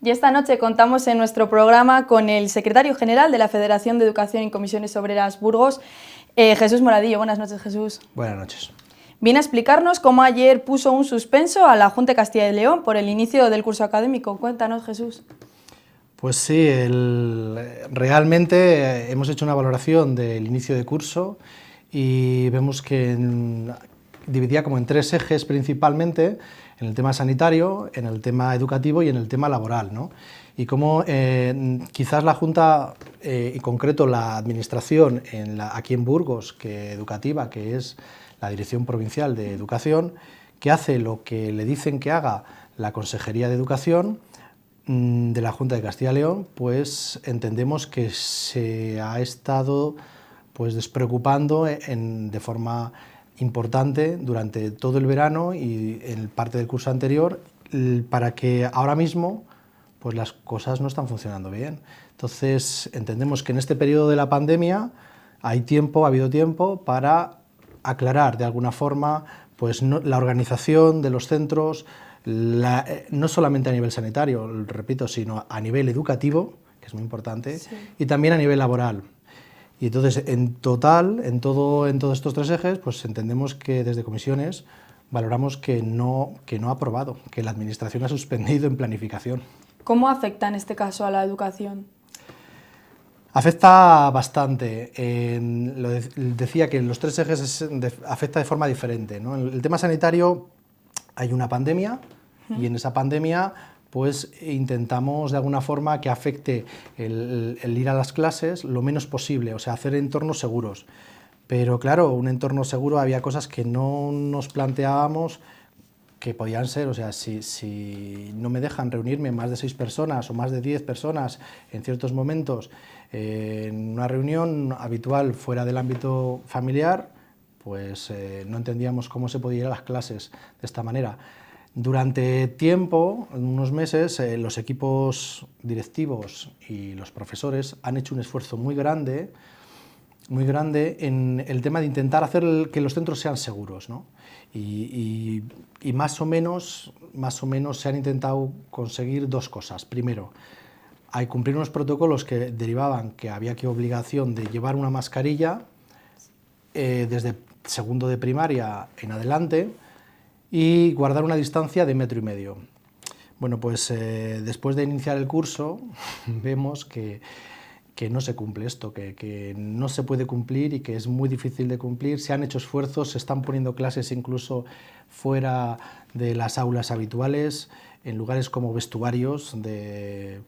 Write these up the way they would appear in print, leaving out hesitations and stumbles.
Y esta noche contamos en nuestro programa con el secretario general de la Federación de Educación y Comisiones Obreras Burgos, Jesús Moradillo. Buenas noches, Jesús. Buenas noches. Viene a explicarnos cómo ayer puso un suspenso a la Junta de Castilla y León por el inicio del curso académico. Cuéntanos, Jesús. Pues sí, realmente hemos hecho una valoración del inicio de curso y vemos que dividía como en tres ejes principalmente, en el tema sanitario, en el tema educativo y en el tema laboral, ¿no? Y cómo quizás la Junta, en concreto la Administración aquí en Burgos, educativa, que es la Dirección Provincial de Educación, que hace lo que le dicen que haga la Consejería de Educación de la Junta de Castilla y León, pues entendemos que se ha estado pues despreocupando de forma importante durante todo el verano y en parte del curso anterior, para que ahora mismo pues las cosas no están funcionando bien. Entonces entendemos que en este periodo de la pandemia ha habido tiempo para aclarar de alguna forma pues la organización de los centros, no solamente a nivel sanitario, repito, sino a nivel educativo, que es muy importante, sí, y también a nivel laboral. Y entonces, en total, en todos estos tres ejes, pues entendemos que desde comisiones valoramos que no ha aprobado, que la Administración ha suspendido en planificación. ¿Cómo afecta en este caso a la educación? Afecta bastante. Decía que en los tres ejes afecta de forma diferente, ¿no? En el tema sanitario hay una pandemia y en esa pandemia pues intentamos de alguna forma que afecte el ir a las clases lo menos posible, o sea, hacer entornos seguros. Pero claro, un entorno seguro había cosas que no nos planteábamos que podían ser, o sea, si no me dejan reunirme más de 6 personas o más de 10 personas en ciertos momentos en una reunión habitual fuera del ámbito familiar, pues no entendíamos cómo se podía ir a las clases de esta manera. Durante tiempo, unos meses, los equipos directivos y los profesores han hecho un esfuerzo muy grande en el tema de intentar hacer que los centros sean seguros, ¿no? Y más o menos se han intentado conseguir dos cosas. Primero, hay cumplir unos protocolos que derivaban que había obligación de llevar una mascarilla desde segundo de primaria en adelante, y guardar una distancia de 1,5 metros. Bueno, pues después de iniciar el curso vemos que no se cumple esto, que no se puede cumplir y que es muy difícil de cumplir. Se han hecho esfuerzos, se están poniendo clases incluso fuera de las aulas habituales, en lugares como vestuarios de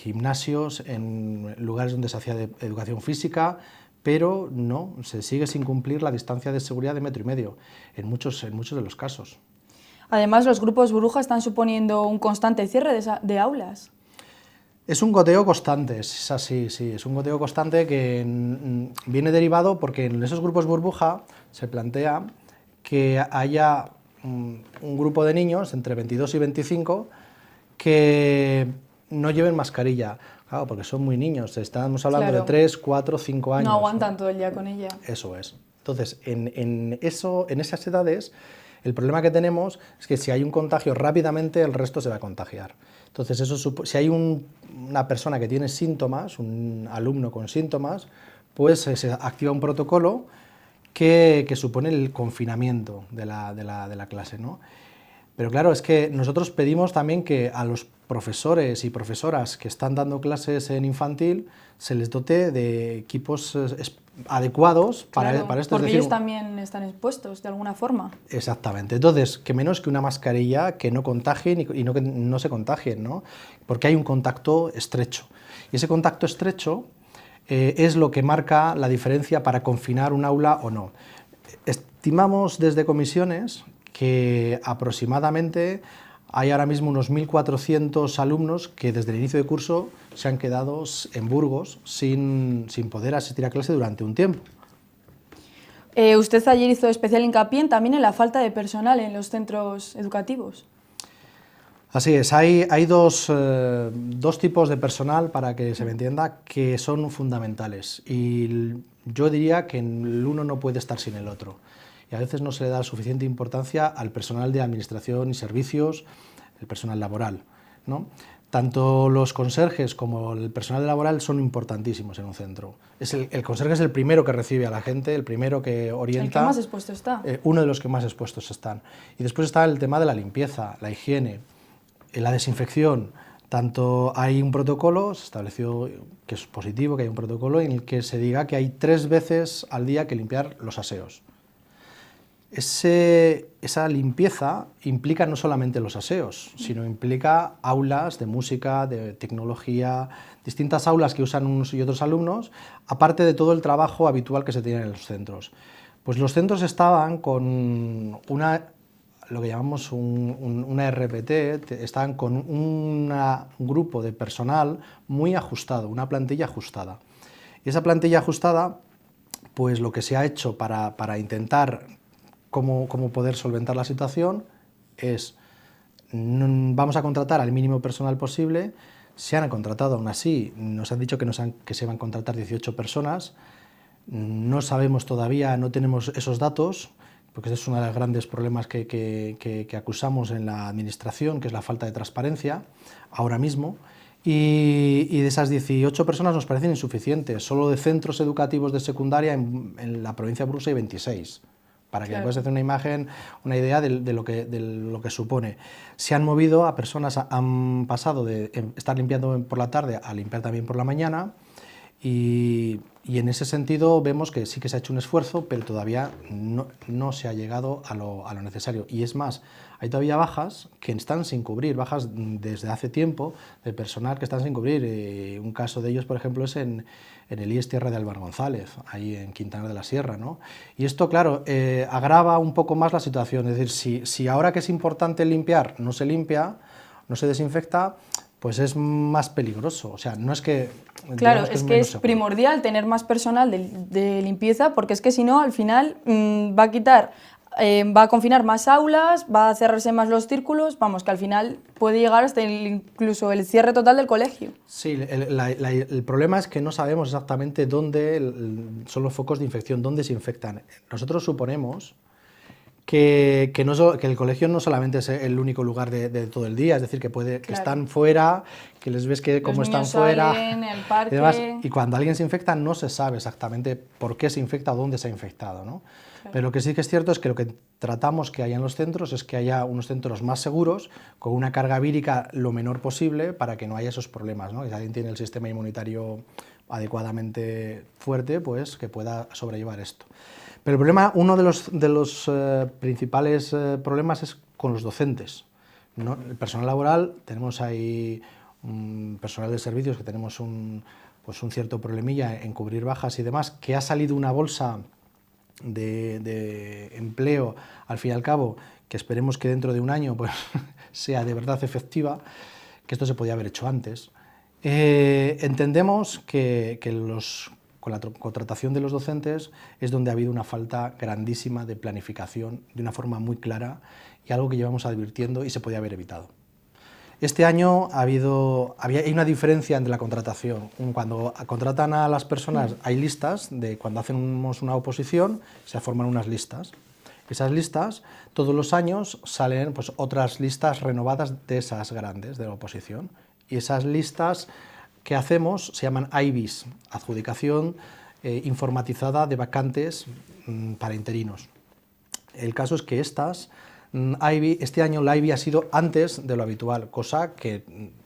gimnasios, en lugares donde se hacía educación física, pero no, se sigue sin cumplir la distancia de seguridad de 1,5 metros en muchos de los casos. Además, los grupos burbuja están suponiendo un constante cierre de aulas. Es un goteo constante, es así, sí, es un goteo constante que viene derivado porque en esos grupos burbuja se plantea que haya un grupo de niños entre 22 y 25 que no lleven mascarilla. Claro, porque son muy niños, estamos hablando de 3, 4, 5 años. No aguantan todo el día con ella. Eso es. Entonces, en esas edades, el problema que tenemos es que si hay un contagio rápidamente, el resto se va a contagiar. Entonces, si hay una persona que tiene síntomas, un alumno con síntomas, pues se activa un protocolo que supone el confinamiento de la clase, ¿no? Pero claro, es que nosotros pedimos también que a los profesores y profesoras que están dando clases en infantil se les dote de equipos adecuados para esto. Porque ellos también están expuestos de alguna forma. Exactamente. Entonces, que menos que una mascarilla que no contagien y no que no se contagien, ¿no? Porque hay un contacto estrecho. Y ese contacto estrecho es lo que marca la diferencia para confinar un aula o no. Estimamos desde comisiones que aproximadamente hay ahora mismo unos 1.400 alumnos que desde el inicio de curso se han quedado en Burgos sin poder asistir a clase durante un tiempo. Usted ayer hizo especial hincapié también en la falta de personal en los centros educativos. Así es, hay dos tipos de personal, para que se me entienda, que son fundamentales, y yo diría que el uno no puede estar sin el otro. Y a veces no se le da suficiente importancia al personal de administración y servicios, el personal laboral. ¿no? Tanto los conserjes como el personal laboral son importantísimos en un centro. El conserje es el primero que recibe a la gente, el primero que orienta. El que más expuesto está. Uno de los que más expuestos están. Y después está el tema de la limpieza, la higiene, la desinfección. Tanto hay un protocolo, se estableció que es positivo, que hay un protocolo en el que se diga que hay 3 veces al día que limpiar los aseos. Esa limpieza implica no solamente los aseos, sino implica aulas de música, de tecnología, distintas aulas que usan unos y otros alumnos, aparte de todo el trabajo habitual que se tiene en los centros. Pues los centros estaban con lo que llamamos una RPT, estaban con un grupo de personal muy ajustado, una plantilla ajustada. Y esa plantilla ajustada, pues lo que se ha hecho para intentar cómo poder solventar la situación es, vamos a contratar al mínimo personal posible. Se han contratado aún así, nos han dicho que se van a contratar 18 personas, no sabemos todavía, no tenemos esos datos, porque ese es uno de los grandes problemas que acusamos en la administración, que es la falta de transparencia ahora mismo. Y de esas 18 personas nos parecen insuficientes. Solo de centros educativos de secundaria en la provincia de Burgos hay 26. Para que claro, puedas hacer una imagen, una idea de lo que supone. Se han movido a personas, han pasado de estar limpiando por la tarde a limpiar también por la mañana, y en ese sentido vemos que sí que se ha hecho un esfuerzo, pero todavía no se ha llegado a lo necesario. Y es más, hay todavía bajas que están sin cubrir, bajas desde hace tiempo de personal que están sin cubrir. Un caso de ellos, por ejemplo, es en el IES Tierra de Álvaro González, ahí en Quintana de la Sierra, ¿no? Y esto, claro, agrava un poco más la situación. Es decir, si ahora que es importante limpiar no se limpia, no se desinfecta, pues es más peligroso. O sea, no es que... Claro, es que es primordial tener más personal de limpieza, porque es que si no, al final va a confinar más aulas, va a cerrarse más los círculos, vamos, que al final puede llegar hasta incluso el cierre total del colegio. Sí, el problema es que no sabemos exactamente dónde son los focos de infección, dónde se infectan. Nosotros suponemos que el colegio no solamente es el único lugar de todo el día, es decir, que están fuera, que les ves cómo están fuera, salen, el parque. Y cuando alguien se infecta no se sabe exactamente por qué se infecta o dónde se ha infectado, ¿no? Claro. Pero lo que sí que es cierto es que lo que tratamos que haya en los centros es que haya unos centros más seguros, con una carga vírica lo menor posible, para que no haya esos problemas, ¿no? Y si alguien tiene el sistema inmunitario adecuadamente fuerte, pues que pueda sobrellevar esto. Pero el problema, uno de los principales problemas es con los docentes, ¿no? El personal laboral, tenemos ahí personal de servicios que tenemos un cierto problemilla en cubrir bajas y demás, que ha salido una bolsa de empleo, al fin y al cabo, que esperemos que dentro de un año pues, sea de verdad efectiva, que esto se podía haber hecho antes. Entendemos que con la contratación de los docentes es donde ha habido una falta grandísima de planificación de una forma muy clara, y algo que llevamos advirtiendo y se podía haber evitado. Este año hay una diferencia entre la contratación. Cuando contratan a las personas hay listas, cuando hacemos una oposición se forman unas listas. Esas listas, todos los años salen pues, otras listas renovadas de esas grandes de la oposición, y esas listas que hacemos se llaman IBIs, adjudicación informatizada de vacantes para interinos. El caso es que este año la IBI ha sido antes de lo habitual, cosa que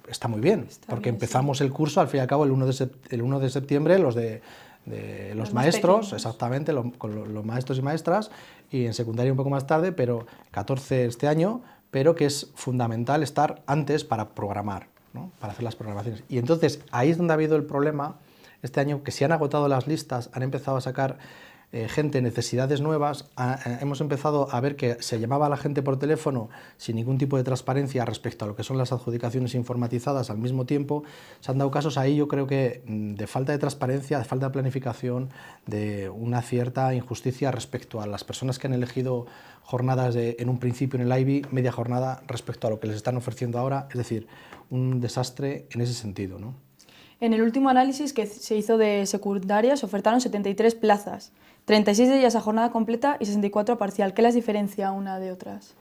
está muy bien, porque empezamos el curso, al fin y al cabo, el 1 de septiembre, los maestros, exactamente, con los maestros y maestras, y en secundaria un poco más tarde, pero 14 este año, pero que es fundamental estar antes para programar, ¿no? Para hacer las programaciones. Y entonces ahí es donde ha habido el problema este año, que se han agotado las listas, han empezado a sacar gente, necesidades nuevas, hemos empezado a ver que se llamaba a la gente por teléfono sin ningún tipo de transparencia respecto a lo que son las adjudicaciones informatizadas al mismo tiempo. Se han dado casos ahí, yo creo que de falta de transparencia, de falta de planificación, de una cierta injusticia respecto a las personas que han elegido jornadas en un principio en el IBI, media jornada, respecto a lo que les están ofreciendo ahora, es decir, un desastre en ese sentido, ¿no? En el último análisis que se hizo de secundaria se ofertaron 73 plazas, 36 de ellas a jornada completa y 64 a parcial. ¿Qué las diferencia una de otras?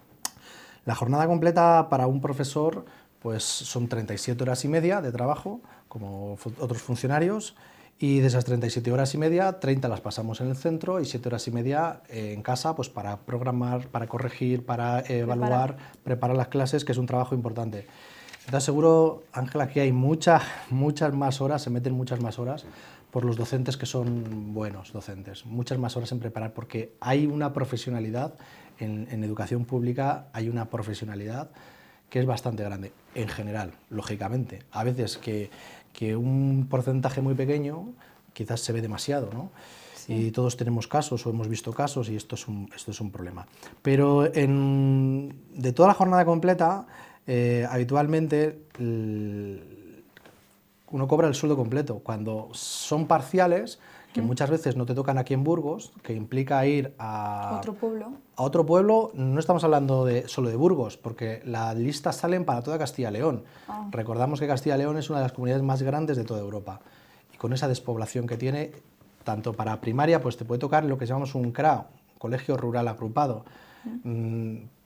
La jornada completa para un profesor pues son 37 horas y media de trabajo, como otros funcionarios, y de esas 37 horas y media, 30 las pasamos en el centro y 7 horas y media en casa, pues para programar, para corregir, para evaluar, preparar las clases, que es un trabajo importante. Te aseguro, Ángela, que hay muchas más horas, se meten muchas más horas por los docentes que son buenos docentes, muchas más horas en preparar, porque hay una profesionalidad, en educación pública hay una profesionalidad que es bastante grande, en general, lógicamente. A veces que un porcentaje muy pequeño quizás se ve demasiado, ¿no? Sí. Y todos tenemos casos o hemos visto casos y esto es un problema. Pero de toda la jornada completa, habitualmente uno cobra el sueldo completo. Cuando son parciales, que muchas veces no te tocan aquí en Burgos, que implica ir a otro pueblo, no estamos hablando solo de Burgos, porque las listas salen para toda Castilla y León. Recordamos que Castilla y León es una de las comunidades más grandes de toda Europa, y con esa despoblación que tiene, tanto para primaria, pues te puede tocar lo que llamamos un CRA, Colegio Rural Agrupado.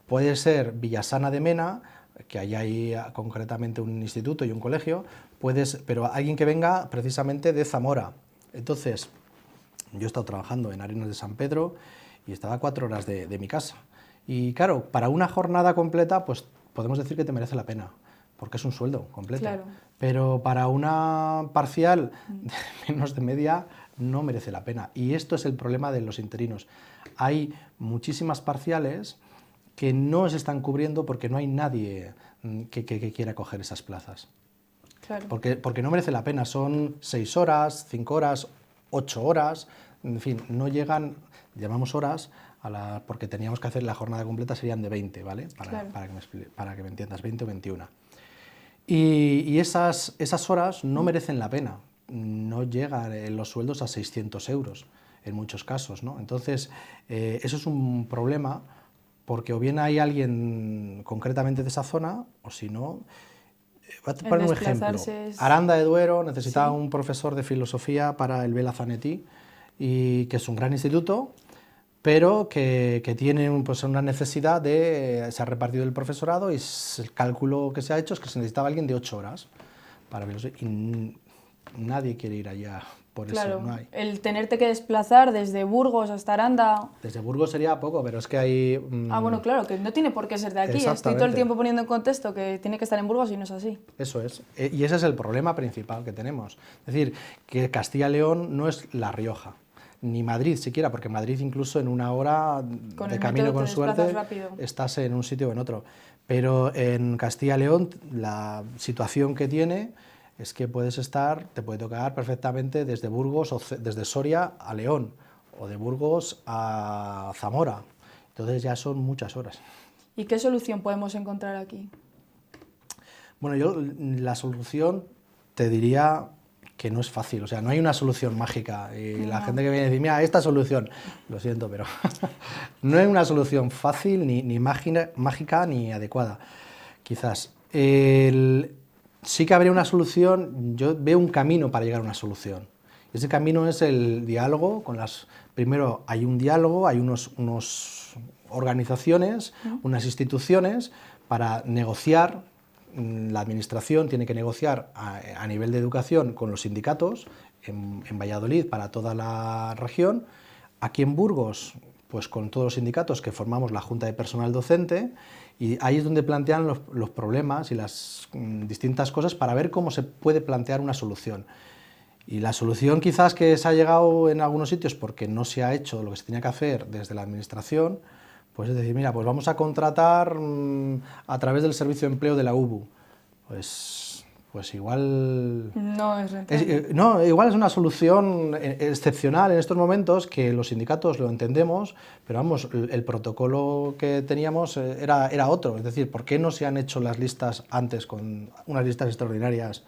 Puede ser Villasana de Mena, que allá hay concretamente un instituto y un colegio, pero alguien que venga precisamente de Zamora. Entonces, yo he estado trabajando en Arenas de San Pedro y estaba a 4 horas de mi casa. Y claro, para una jornada completa, pues podemos decir que te merece la pena, porque es un sueldo completo. Claro. Pero para una parcial de menos de media no merece la pena. Y esto es el problema de los interinos. Hay muchísimas parciales que no se están cubriendo porque no hay nadie que quiera coger esas plazas. Claro. Porque no merece la pena, son 6 horas, 5 horas, 8 horas, en fin, no llegan, llamamos horas, porque teníamos que hacer la jornada completa, serían de 20, ¿vale? Para que me entiendas, 20 o 21. Y esas horas no merecen la pena, no llegan los sueldos a 600 euros en muchos casos, ¿no? Entonces, eso es un problema, porque o bien hay alguien concretamente de esa zona, o si no... Voy a poner un ejemplo. Aranda de Duero necesitaba un profesor de filosofía para el Vela Zanetti, y que es un gran instituto, pero que tiene pues, una necesidad se ha repartido el profesorado y el cálculo que se ha hecho es que se necesitaba alguien de 8 horas para filosofía, y nadie quiere ir allá. Por claro, eso no hay. El tenerte que desplazar desde Burgos hasta Aranda... Desde Burgos sería poco, pero es que hay... bueno, claro, que no tiene por qué ser de aquí. Estoy todo el tiempo poniendo en contexto que tiene que estar en Burgos y no es así. Eso es. Y ese es el problema principal que tenemos. Es decir, que Castilla y León no es La Rioja, ni Madrid siquiera, porque Madrid incluso en una hora de camino con suerte estás en un sitio o en otro. Pero en Castilla y León la situación que tiene... es que te puede tocar perfectamente desde Burgos o desde Soria a León, o de Burgos a Zamora. Entonces ya son muchas horas. ¿Y qué solución podemos encontrar aquí? Bueno, yo la solución te diría que no es fácil, o sea, no hay una solución mágica. Y la gente que viene a decir, mira, esta solución, lo siento, pero no hay una solución fácil, ni mágica, ni adecuada, quizás. Sí que habría una solución, yo veo un camino para llegar a una solución. Ese camino es el diálogo con primero hay un diálogo, hay unas organizaciones, unas instituciones para negociar. La administración tiene que negociar a nivel de educación con los sindicatos en Valladolid para toda la región. Aquí en Burgos, pues con todos los sindicatos que formamos la Junta de Personal Docente, y ahí es donde plantean los problemas y las distintas cosas para ver cómo se puede plantear una solución. Y la solución quizás que se ha llegado en algunos sitios porque no se ha hecho lo que se tenía que hacer desde la administración, pues es decir, mira, pues vamos a contratar a través del Servicio de Empleo de la UBU. Pues igual... No es rentable. Igual es una solución excepcional en estos momentos, que los sindicatos lo entendemos, pero vamos, el protocolo que teníamos era otro. Es decir, ¿por qué no se han hecho las listas antes con unas listas extraordinarias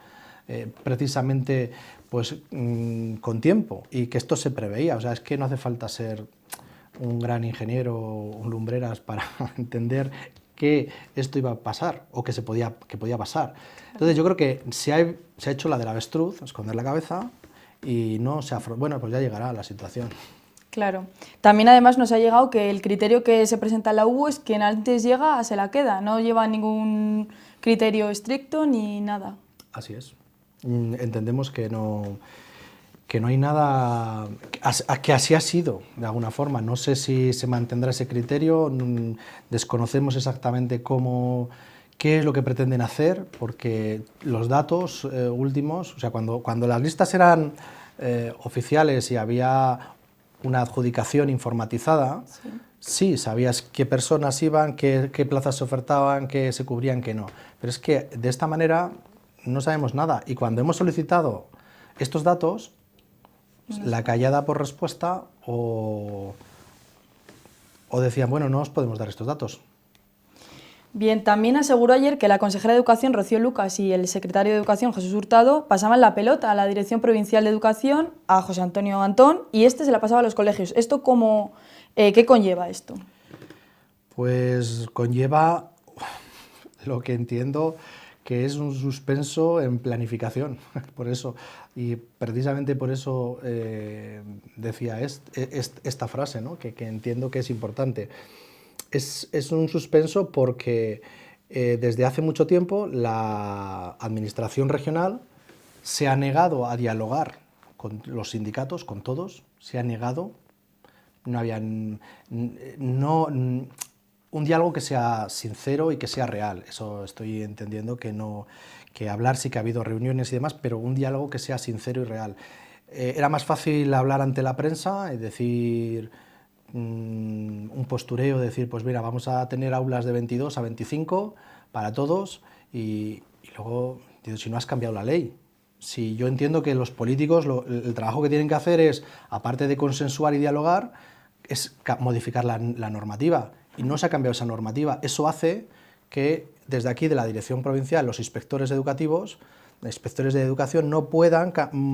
precisamente pues, con tiempo? Y que esto se preveía. O sea, es que no hace falta ser un gran ingeniero o un lumbreras para entender que esto iba a pasar o que podía pasar. Entonces yo creo que se ha hecho la del avestruz, esconder la cabeza, y no se afronta. Bueno, pues ya llegará la situación. Claro. También además nos ha llegado que el criterio que se presenta en la UBU es quien antes llega se la queda, no lleva ningún criterio estricto ni nada. Así es. Entendemos que no hay nada, que así ha sido, de alguna forma. No sé si se mantendrá ese criterio, desconocemos exactamente qué es lo que pretenden hacer, porque los datos últimos, o sea, cuando las listas eran oficiales y había una adjudicación informatizada, sí sabías qué personas iban, qué plazas se ofertaban, qué se cubrían, qué no. Pero es que de esta manera no sabemos nada. Y cuando hemos solicitado estos datos, la callada por respuesta o decían, bueno, no os podemos dar estos datos. Bien, también aseguró ayer que la consejera de Educación, Rocío Lucas, y el secretario de Educación, Jesús Hurtado, pasaban la pelota a la Dirección Provincial de Educación, a José Antonio Antón, y este se la pasaba a los colegios. ¿Esto qué conlleva esto? Pues conlleva lo que entiendo que es un suspenso en planificación, por eso, y precisamente por eso decía esta frase, ¿no? que entiendo que es importante. Es un suspenso porque desde hace mucho tiempo la administración regional se ha negado a dialogar con los sindicatos, con todos, se ha negado, no había un diálogo que sea sincero y que sea real. Eso estoy entendiendo que hablar sí que ha habido reuniones y demás, pero un diálogo que sea sincero y real. Era más fácil hablar ante la prensa y decir un postureo, decir, pues mira, vamos a tener aulas de 22 a 25 para todos y luego, digo, si no has cambiado la ley. Si yo entiendo que los políticos, el trabajo que tienen que hacer es, aparte de consensuar y dialogar, es modificar la normativa. Y no se ha cambiado esa normativa. Eso hace que desde aquí, de la Dirección Provincial, los inspectores educativos, inspectores de educación, no puedan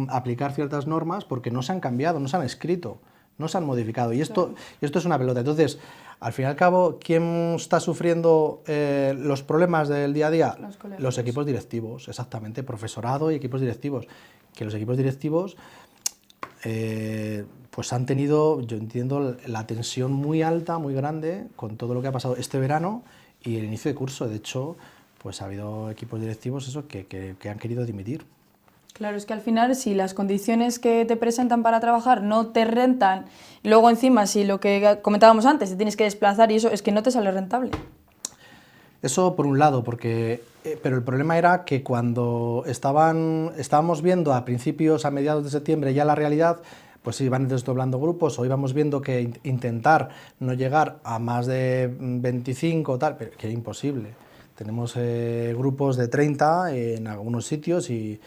aplicar ciertas normas porque no se han cambiado, no se han escrito, no se han modificado. Y esto es una pelota. Entonces, al fin y al cabo, ¿quién está sufriendo los problemas del día a día? Los equipos directivos, exactamente, profesorado y equipos directivos. Que los equipos directivos pues han tenido, yo entiendo, la tensión muy alta, muy grande, con todo lo que ha pasado este verano y el inicio de curso. De hecho, pues ha habido equipos directivos que han querido dimitir. Claro, es que al final, si las condiciones que te presentan para trabajar no te rentan, luego encima, si lo que comentábamos antes, te tienes que desplazar y eso, es que no te sale rentable. Eso por un lado, pero el problema era que cuando estábamos viendo a mediados de septiembre ya la realidad, pues iban desdoblando grupos o íbamos viendo que intentar no llegar a más de 25 tal, pero que es imposible. Tenemos grupos de 30 en algunos sitios y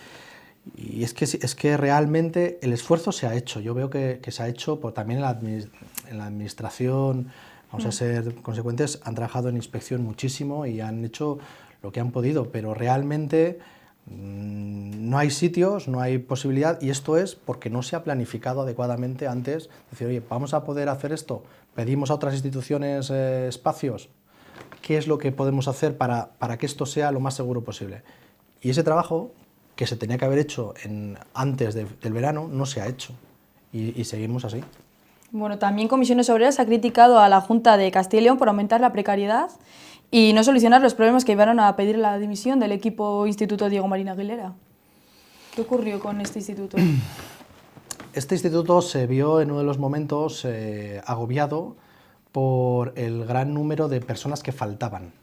es que realmente el esfuerzo se ha hecho. Yo veo que se ha hecho también en la administración. Vamos a ser consecuentes, han trabajado en inspección muchísimo y han hecho lo que han podido, pero realmente no hay sitios, no hay posibilidad, y esto es porque no se ha planificado adecuadamente antes. Decir, oye, ¿vamos a poder hacer esto? ¿Pedimos a otras instituciones espacios? ¿Qué es lo que podemos hacer para que esto sea lo más seguro posible? Y ese trabajo, que se tenía que haber hecho antes del verano, no se ha hecho, y seguimos así. Bueno, también Comisiones Obreras ha criticado a la Junta de Castilla y León por aumentar la precariedad y no solucionar los problemas que llevaron a pedir la dimisión del equipo Instituto Diego Marín Aguilera. ¿Qué ocurrió con este instituto? Este instituto se vio en uno de los momentos agobiado por el gran número de personas que faltaban.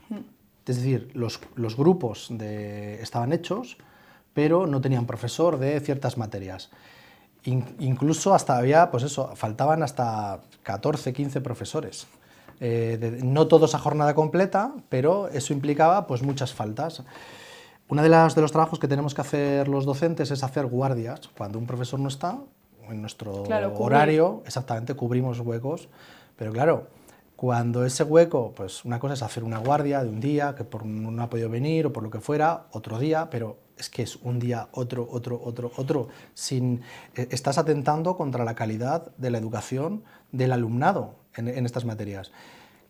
Es decir, los grupos estaban hechos, pero no tenían profesor de ciertas materias. Incluso hasta había, pues eso, faltaban hasta 14, 15 profesores. No todos a jornada completa, pero eso implicaba pues muchas faltas. Uno de los trabajos que tenemos que hacer los docentes es hacer guardias. Cuando un profesor no está, en nuestro horario, exactamente, cubrimos huecos. Pero claro, cuando ese hueco, pues una cosa es hacer una guardia de un día, que no ha podido venir o por lo que fuera, otro día, pero es que es un día, otro. Estás atentando contra la calidad de la educación del alumnado en estas materias.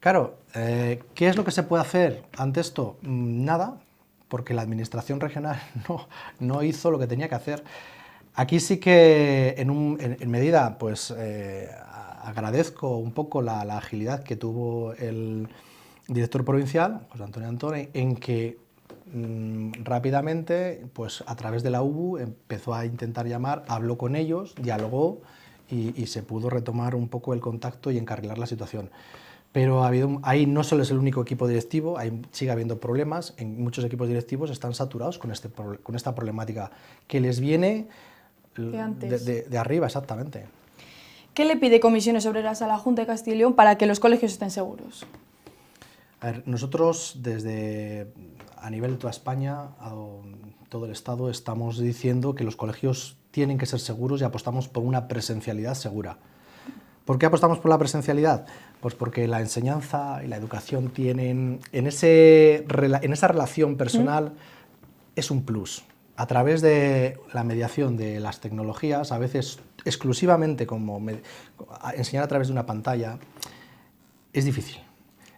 Claro, ¿qué es lo que se puede hacer ante esto? Nada, porque la administración regional no hizo lo que tenía que hacer. Aquí sí que, en medida, pues agradezco un poco la agilidad que tuvo el director provincial, José Antonio Antone, en que rápidamente, pues a través de la UBU, empezó a intentar llamar, habló con ellos, dialogó y se pudo retomar un poco el contacto y encarrilar la situación. Pero ahí no solo es el único equipo directivo, sigue habiendo problemas, en muchos equipos directivos están saturados con esta problemática que les viene de arriba, exactamente. ¿Qué le pide Comisiones Obreras a la Junta de Castilla y León para que los colegios estén seguros? A ver, nosotros a nivel de toda España, todo el Estado, estamos diciendo que los colegios tienen que ser seguros y apostamos por una presencialidad segura. ¿Por qué apostamos por la presencialidad? Pues porque la enseñanza y la educación tienen, en esa relación personal, es un plus. A través de la mediación de las tecnologías, a veces exclusivamente enseñar a través de una pantalla, es difícil,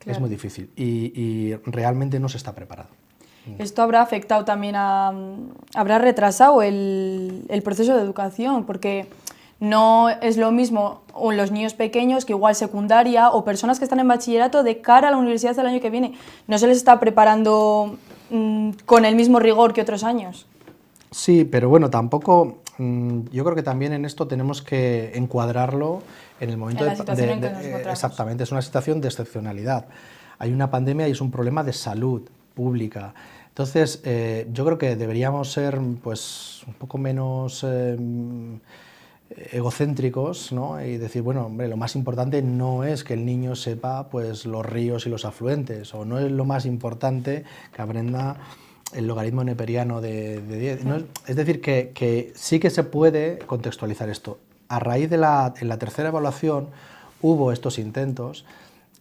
claro. Es muy difícil y realmente no se está preparado. Esto habrá afectado también habrá retrasado el proceso de educación, porque no es lo mismo los niños pequeños que igual secundaria o personas que están en bachillerato de cara a la universidad el año que viene. No se les está preparando con el mismo rigor que otros años. Sí, pero bueno, tampoco, yo creo que también en esto tenemos que encuadrarlo en el momento en la situación en que nos encontramos. Exactamente, es una situación de excepcionalidad. Hay una pandemia y es un problema de salud pública. Entonces, yo creo que deberíamos ser pues, un poco menos egocéntricos, ¿no? Y decir, bueno, hombre, lo más importante no es que el niño sepa pues, los ríos y los afluentes, o no es lo más importante que aprenda el logaritmo neperiano de 10. ¿No? Es decir, que sí que se puede contextualizar esto. A raíz de en la tercera evaluación hubo estos intentos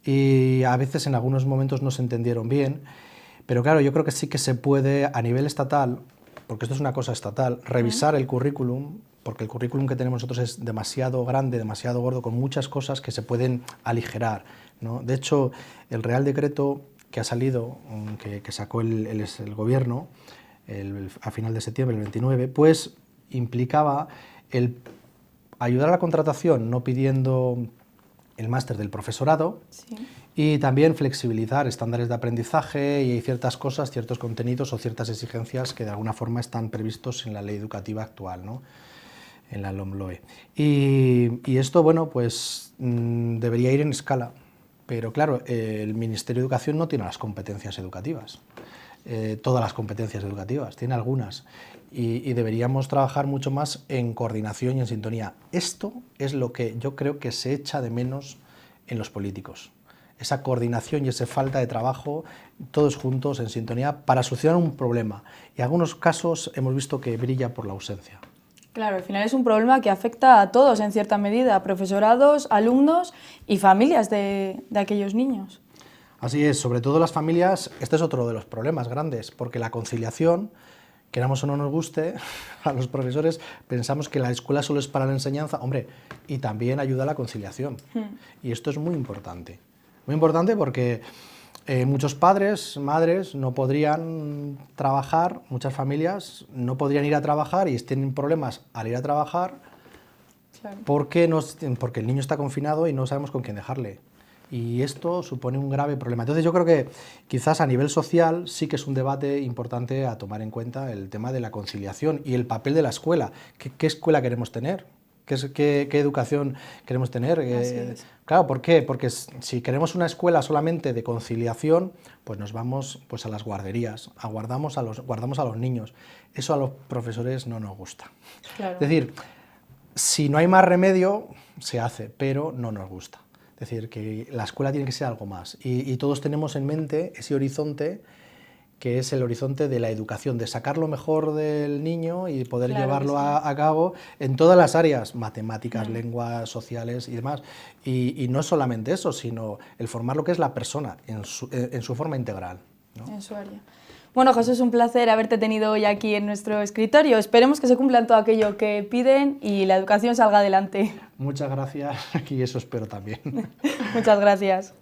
y a veces en algunos momentos no se entendieron bien, pero claro, yo creo que sí que se puede a nivel estatal, porque esto es una cosa estatal, revisar el currículum, porque el currículum que tenemos nosotros es demasiado grande, demasiado gordo, con muchas cosas que se pueden aligerar, ¿no? De hecho, el Real Decreto que ha salido, que sacó el Gobierno a final de septiembre, el 29, pues implicaba el ayudar a la contratación no pidiendo el máster del profesorado, sí, y también flexibilizar estándares de aprendizaje y ciertas cosas, ciertos contenidos o ciertas exigencias que de alguna forma están previstos en la ley educativa actual, ¿no? En la LOMLOE. Y esto, bueno, pues debería ir en escala, pero claro, el Ministerio de Educación no tiene las competencias educativas, todas las competencias educativas, tiene algunas, y deberíamos trabajar mucho más en coordinación y en sintonía. Esto es lo que yo creo que se echa de menos en los políticos, esa coordinación y esa falta de trabajo, todos juntos en sintonía para solucionar un problema. Y en algunos casos hemos visto que brilla por la ausencia. Claro, al final es un problema que afecta a todos en cierta medida, a profesorados, alumnos y familias de aquellos niños. Así es, sobre todo las familias, este es otro de los problemas grandes, porque la conciliación, queramos o no nos guste, a los profesores pensamos que la escuela solo es para la enseñanza, hombre, y también ayuda a la conciliación. Y esto es muy importante porque muchos padres, madres, no podrían trabajar, muchas familias no podrían ir a trabajar y tienen problemas al ir a trabajar, claro, porque el niño está confinado y no sabemos con quién dejarle. Y esto supone un grave problema. Entonces yo creo que quizás a nivel social sí que es un debate importante a tomar en cuenta el tema de la conciliación y el papel de la escuela. ¿Qué escuela queremos tener? ¿Qué educación queremos tener? Claro, ¿por qué? Porque si queremos una escuela solamente de conciliación, pues nos vamos pues, a las guarderías, guardamos a los niños. Eso a los profesores no nos gusta. Claro. Es decir, si no hay más remedio, se hace, pero no nos gusta. Es decir, que la escuela tiene que ser algo más. Y todos tenemos en mente ese horizonte que es el horizonte de la educación, de sacar lo mejor del niño y poder llevarlo a cabo en todas las áreas, matemáticas, lenguas, sociales y demás. Y no solamente eso, sino el formar lo que es la persona en su forma integral, ¿no? En su área. Bueno, José, es un placer haberte tenido hoy aquí en nuestro escritorio. Esperemos que se cumplan todo aquello que piden y la educación salga adelante. Muchas gracias y eso espero también. Muchas gracias.